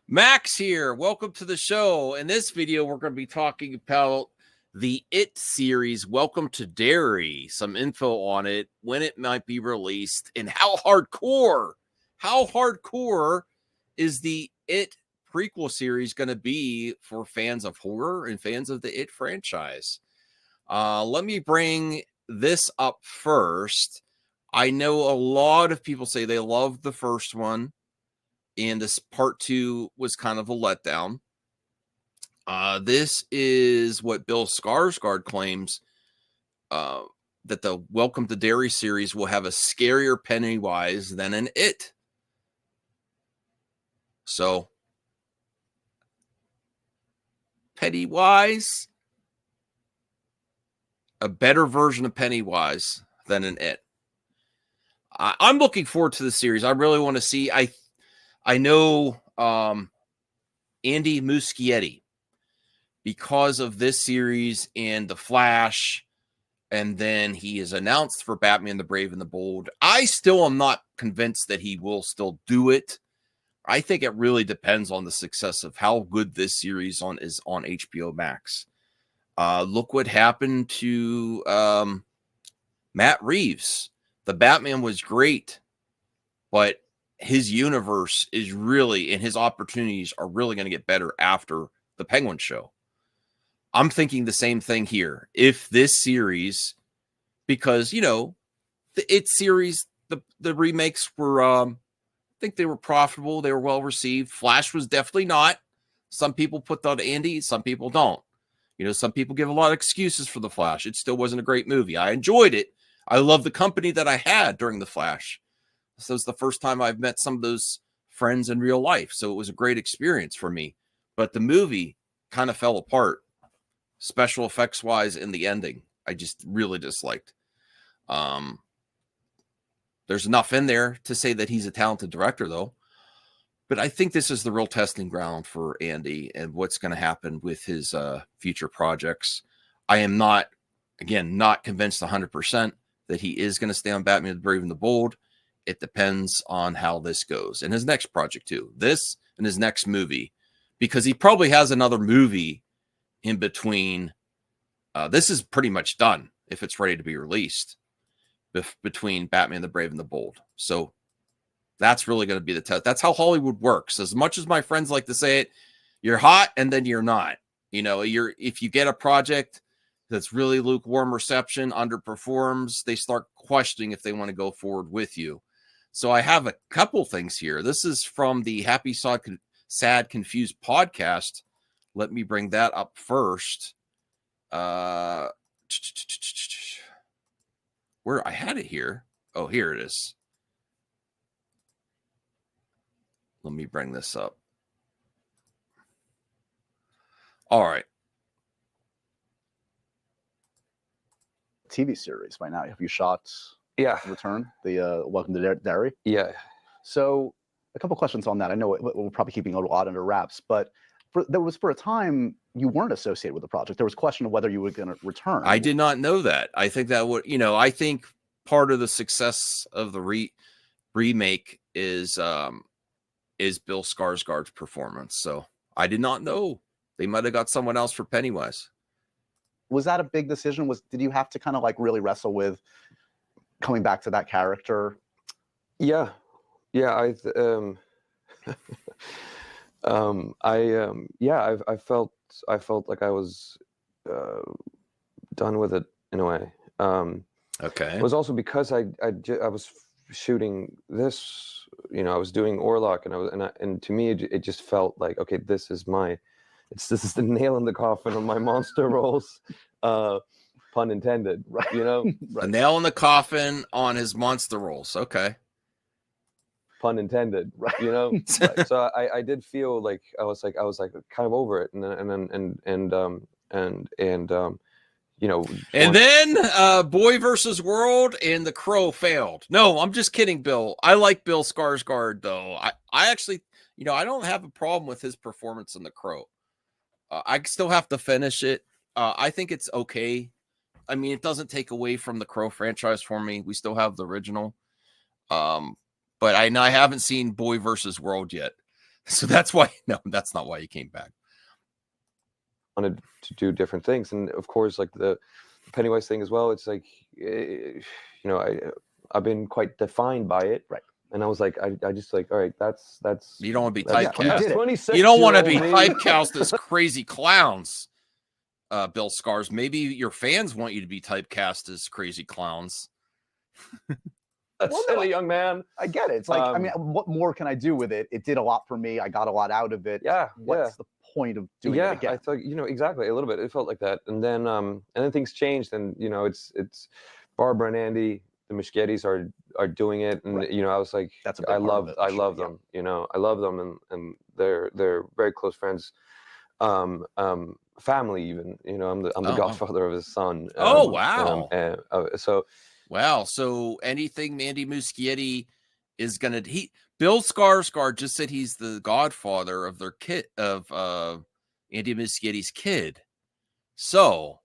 Max here. Welcome to the show. In this video, we're going to be talking about the It series, Welcome to Derry. Some info on it, when it might be released, and how hardcore is the It prequel series going to be for fans of horror and fans of the It franchise. Let me bring this up first. I know a lot of people say they love the first one, and this part 2 was kind of a letdown. This is what Bill Skarsgård claims, that the Welcome to Derry series will have a scarier Pennywise than an It. So, Pennywise, a better version of Pennywise than an It. I'm looking forward to the series. I really want to see. I know Andy Muschietti, because of this series and The Flash, and then he is announced for Batman the Brave and the Bold. I still am not convinced that he will still do it. I think it really depends on the success of how good this series is on HBO Max. Look what happened to Matt Reeves. The Batman was great, but his universe is really, and his opportunities are really going to get better after the Penguin show. I'm thinking the same thing here. If this series, because, the It series, the remakes were, I think they were profitable. They were well received. Flash was definitely not. Some people put that on Andy, some people don't. Some people give a lot of excuses for The Flash. It still wasn't a great movie. I enjoyed it. I love the company that I had during The Flash. So it's the first time I've met some of those friends in real life. So it was a great experience for me. But the movie kind of fell apart, special effects wise, in the ending. I just really disliked. There's enough in there to say that he's a talented director, though. But I think this is the real testing ground for Andy and what's going to happen with his future projects. I am not convinced 100% that he is going to stay on Batman the Brave and the Bold. It depends on how this goes. And his next project, too. This and his next movie. Because he probably has another movie in between. This is pretty much done if it's ready to be released. Between Batman the Brave and the Bold. So that's really going to be the test. That's how Hollywood works. As much as my friends like to say it, you're hot and then you're not. If you get a project that's really lukewarm reception, underperforms, they start questioning if they want to go forward with you. So I have a couple things here. This is from the Happy, Sad, Confused podcast. Let me bring that up first. Where I had it here. Oh, here it is. Let me bring this up. All right. TV series by now. Have you shot Return, the Welcome to Derry? Yeah. So a couple questions on that. I know we're probably keeping a lot under wraps, but there was for a time you weren't associated with the project. There was question of whether you were going to return. I did not know that. I think that would, I think part of the success of the remake is Bill Skarsgård's performance. So I did not know. They might have got someone else for Pennywise. Was that a big decision? Did you have to kind of like really wrestle with coming back to that character? Yeah. I felt like I was done with it in a way. Okay. It was also because I was shooting this, I was doing Orlok, and to me it just felt like, okay, this is the nail in the coffin of my monster roles, pun intended, right? The nail in the coffin on his monster roles. Okay. Pun intended, right? Right. So I did feel like I was like kind of over it, and then Boy versus World and The Crow failed. No, I'm just kidding, Bill. I like Bill Skarsgård, though. I actually, I don't have a problem with his performance in The Crow. I still have to finish it. I think it's okay. I mean, it doesn't take away from the Crow franchise for me. We still have the original. But I haven't seen Boy versus World yet. So that's why. No, that's not why he came back. Wanted to do different things, and of course, like the Pennywise thing as well. It's like, I've been quite defined by it, right? And I was like, I just like, all right, that's you don't want to be typecast. You don't want to be typecast as crazy clowns, Bill Skarsgård. Maybe your fans want you to be typecast as crazy clowns. That's silly, young man. I get it. It's like, I mean, what more can I do with it? It did a lot for me. I got a lot out of it. Yeah. What's the point of doing it again? I thought, exactly, a little bit. It felt like that, and then things changed, and it's Barbara and Andy, the Muschiettis are doing it, and right. I was like, that's I love them. I love them, and they're very close friends, family even. I'm the godfather of his son. Oh wow! So anything Andy Muschietti is gonna Bill Skarsgård just said he's the godfather of their kid of Andy Muschietti's kid. So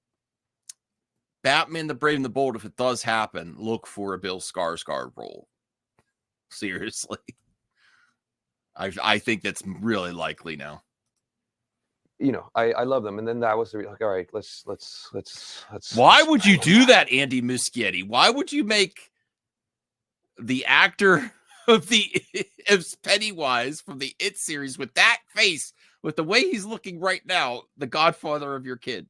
Batman the Brave and the Bold, if it does happen, look for a Bill Skarsgård role. Seriously. I think that's really likely now. I love them. And then that was like, all right, let's Why would you do that, Andy Muschietti? Why would you make the actor of Pennywise from the It series with that face, with the way he's looking right now, the godfather of your kid?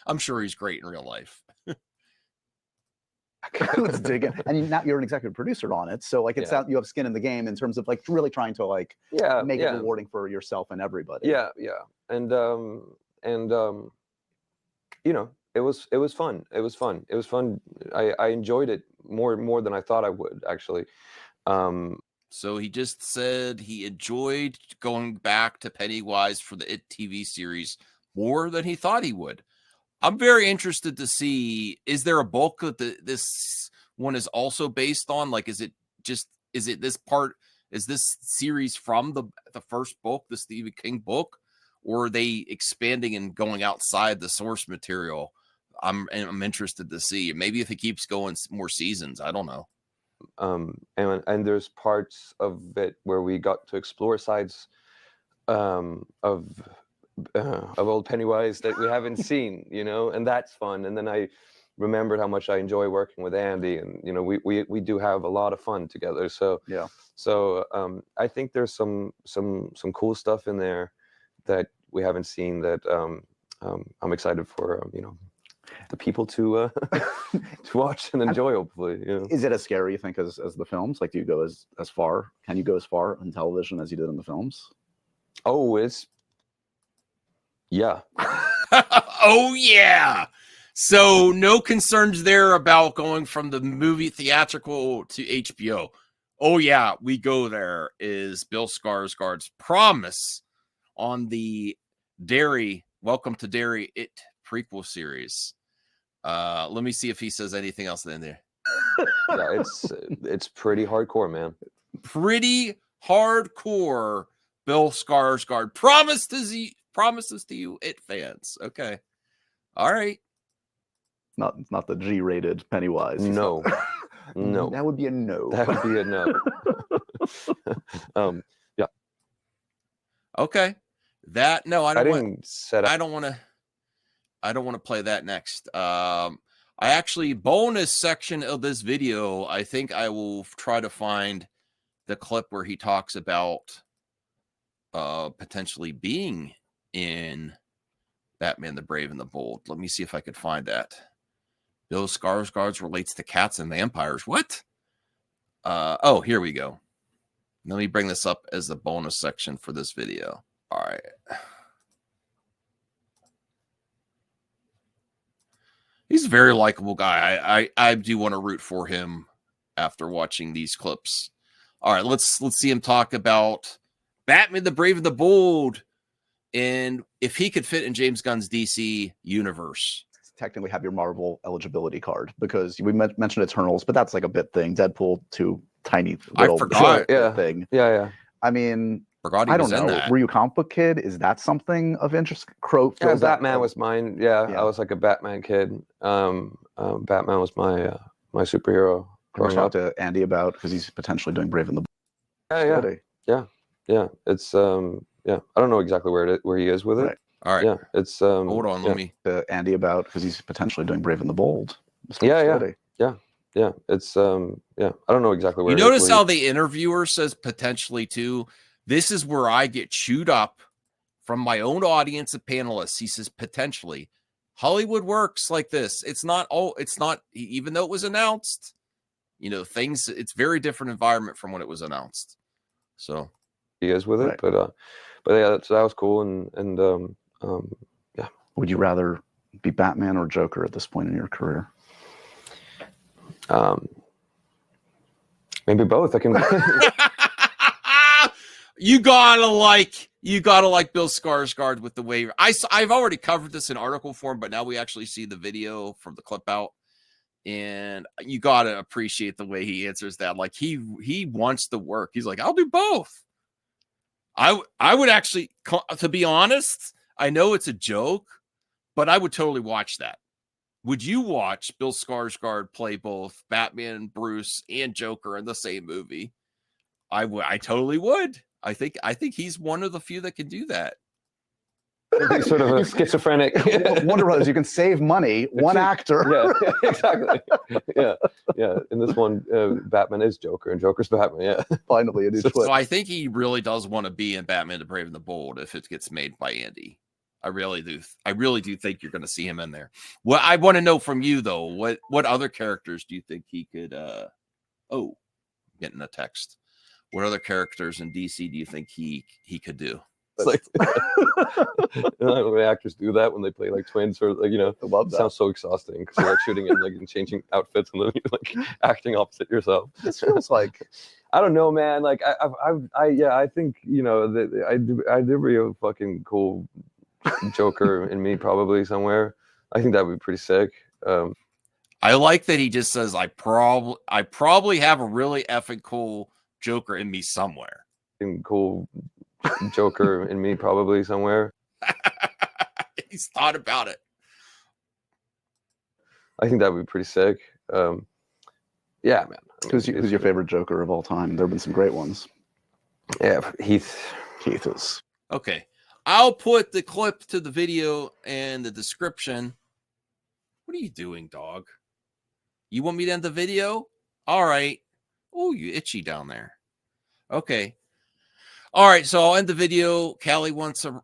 I'm sure he's great in real life. Let's dig in. And now you're an executive producer on it, so like it's out. You have skin in the game in terms of like really trying to like make it rewarding for yourself and everybody. Yeah, and it was fun. It was fun. I enjoyed it more than I thought I would, actually. So he just said he enjoyed going back to Pennywise for the It TV series more than he thought he would. I'm very interested to see, is there a book that this one is also based on? Like, is this series from the first book, the Stephen King book, or are they expanding and going outside the source material? I'm interested to see. Maybe if it keeps going more seasons, I don't know. And there's parts of it where we got to explore sides of old Pennywise that we haven't seen, and that's fun. And then I remembered how much I enjoy working with Andy, and we do have a lot of fun together. So I think there's some cool stuff in there that we haven't seen that I'm excited for the people to watch and enjoy. Hopefully, Is it as scary, you think, as the films? Like, do you go as far? Can you go as far in television as you did in the films? Oh, it's. Yeah. Oh, yeah. So no concerns there about going from the movie theatrical to HBO. Oh, yeah, we go there is Bill Skarsgård's promise on the Derry, Welcome to Derry, It prequel series. Let me see if he says anything else in there. Yeah, it's pretty hardcore, man. Pretty hardcore. Bill Skarsgård promises to you, It fans. Okay. All right. Not the G-rated Pennywise. No. No. That would be a no. That would be a no. Yeah. Okay. I don't want to play that next. I actually, bonus section of this video, I think I will try to find the clip where he talks about potentially being in Batman the Brave and the Bold. Let me see if I could find that. Bill Skarsgård relates to cats and vampires. What? Oh, here we go. Let me bring this up as the bonus section for this video. All right. He's a very likable guy. I do want to root for him after watching these clips. All right, let's see him talk about Batman the Brave and the Bold, and if he could fit in James Gunn's DC universe. Technically have your Marvel eligibility card, because we mentioned Eternals, but that's like a bit thing. Deadpool, too tiny little thing. Yeah. I mean, I don't know. Were you a comic book kid? Is that something of interest? Yeah, Batman was mine. Yeah, I was like a Batman kid. Batman was my superhero. Can we talk to Andy about, because he's potentially doing Brave and the Bold. Yeah. Yeah. It's yeah. I don't know exactly where he is with it. Right. All right. Yeah. It's Hold on. yeah. Let me. Andy about because he's potentially doing Brave and the Bold. Mr. Yeah. Muschietti. Yeah. It's yeah. I don't know exactly where. You notice where how the interviewer says potentially too. This is where I get chewed up from my own audience of panelists. He says potentially. Hollywood works like this. It's not. Oh, it's not. Even though it was announced, you know, things. It's very different environment from when it was announced. So he is with it, Right. but yeah, that was cool, and yeah. Would you rather be Batman or Joker at this point in your career? Maybe both. I can. you gotta like Bill Skarsgård with the way I've already covered this in article form, but now we actually see the video from the clip out, and you gotta appreciate the way he answers that. Like he wants the work. He's like, I'll do both. I would actually, to be honest, I know it's a joke, but I would totally watch that. Would you watch Bill Skarsgård play both Batman, Bruce, and Joker in the same movie? I totally would. I think he's one of the few that can do that. He's sort of a schizophrenic. Wonder Brothers, you can save money. One actor. Yeah, exactly. Yeah. In this one, Batman is Joker, and Joker's Batman. Yeah. Finally, a new twist. So I think he really does want to be in Batman: The Brave and the Bold if it gets made by Andy. I really do. I really do think you're going to see him in there. Well, I want to know from you though. What other characters do you think he could? Oh, getting a text. What other characters in DC do you think he could do? It's like when actors do that when they play like twins or like, you know, I love it that. sounds so exhausting because you're like shooting and like and changing outfits and then you're like acting opposite yourself. This feels like I don't know, man. Like I think, you know, that I do be a fucking cool Joker in me probably somewhere. I think that would be pretty sick. I like that he just says I probably have a really effing cool Joker in me somewhere. Cool Joker in me probably somewhere. He's thought about it. I think that would be pretty sick. Yeah, man. who's your favorite Joker of all time? There have been some great ones. Yeah, Heath is. Okay. I'll put the clip to the video and the description. What are you doing, dog? You want me to end the video? All right. Oh, you itchy down there. Okay. All right. So I'll end the video. Callie wants a...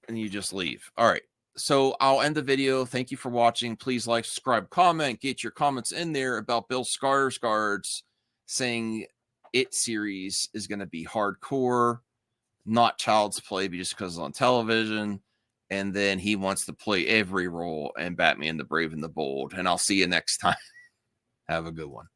And you just leave. All right. So I'll end the video. Thank you for watching. Please like, subscribe, comment. Get your comments in there about Bill Skarsgård's saying It series is going to be hardcore, not child's play just because it's on television. And then he wants to play every role in Batman, the Brave and the Bold. And I'll see you next time. Have a good one.